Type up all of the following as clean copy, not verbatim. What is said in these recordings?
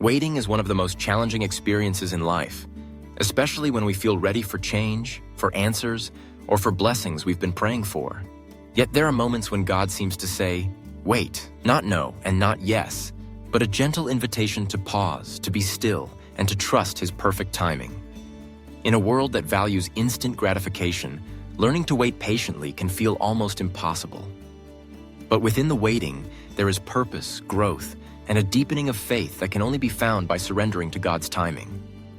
Waiting is one of the most challenging experiences in life, especially when we feel ready for change, for answers, or for blessings we've been praying for. Yet there are moments when God seems to say, wait, not no and not yes, but a gentle invitation to pause, to be still, and to trust His perfect timing. In a world that values instant gratification, learning to wait patiently can feel almost impossible. But within the waiting, there is purpose, growth, and a deepening of faith that can only be found by surrendering to God's timing.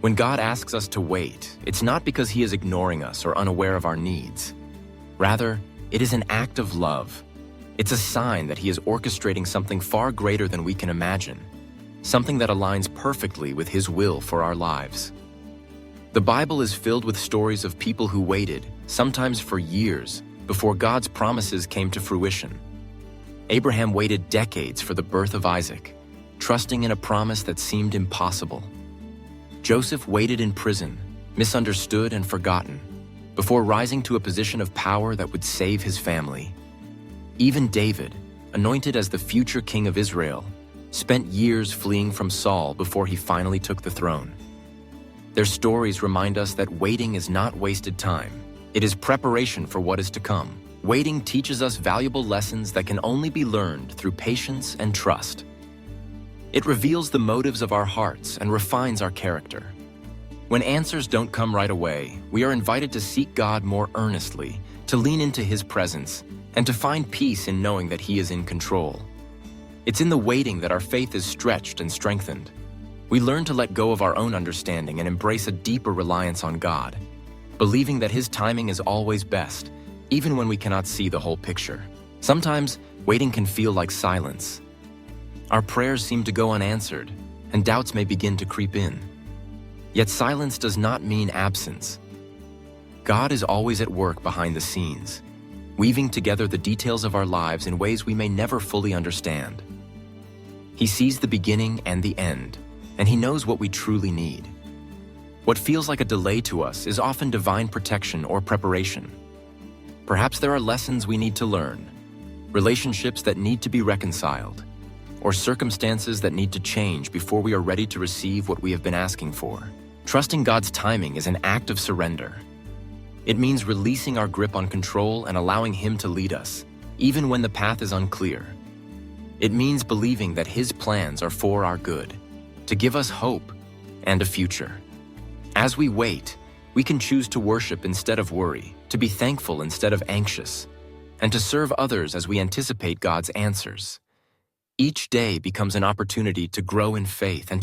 When God asks us to wait, it's not because He is ignoring us or unaware of our needs. Rather, it is an act of love. It's a sign that He is orchestrating something far greater than we can imagine, something that aligns perfectly with His will for our lives. The Bible is filled with stories of people who waited, sometimes for years, before God's promises came to fruition. Abraham waited decades for the birth of Isaac, trusting in a promise that seemed impossible. Joseph waited in prison, misunderstood and forgotten, before rising to a position of power that would save his family. Even David, anointed as the future king of Israel, spent years fleeing from Saul before he finally took the throne. Their stories remind us that waiting is not wasted time. It is preparation for what is to come. Waiting teaches us valuable lessons that can only be learned through patience and trust. It reveals the motives of our hearts and refines our character. When answers don't come right away, we are invited to seek God more earnestly, to lean into His presence, and to find peace in knowing that He is in control. It's in the waiting that our faith is stretched and strengthened. We learn to let go of our own understanding and embrace a deeper reliance on God, believing that His timing is always best, even when we cannot see the whole picture. Sometimes, waiting can feel like silence. Our prayers seem to go unanswered, and doubts may begin to creep in. Yet silence does not mean absence. God is always at work behind the scenes, weaving together the details of our lives in ways we may never fully understand. He sees the beginning and the end, and He knows what we truly need. What feels like a delay to us is often divine protection or preparation. Perhaps there are lessons we need to learn, relationships that need to be reconciled, or circumstances that need to change before we are ready to receive what we have been asking for. Trusting God's timing is an act of surrender. It means releasing our grip on control and allowing Him to lead us, even when the path is unclear. It means believing that His plans are for our good, to give us hope and a future. As we wait, we can choose to worship instead of worry, to be thankful instead of anxious, and to serve others as we anticipate God's answers. Each day becomes an opportunity to grow in faith and to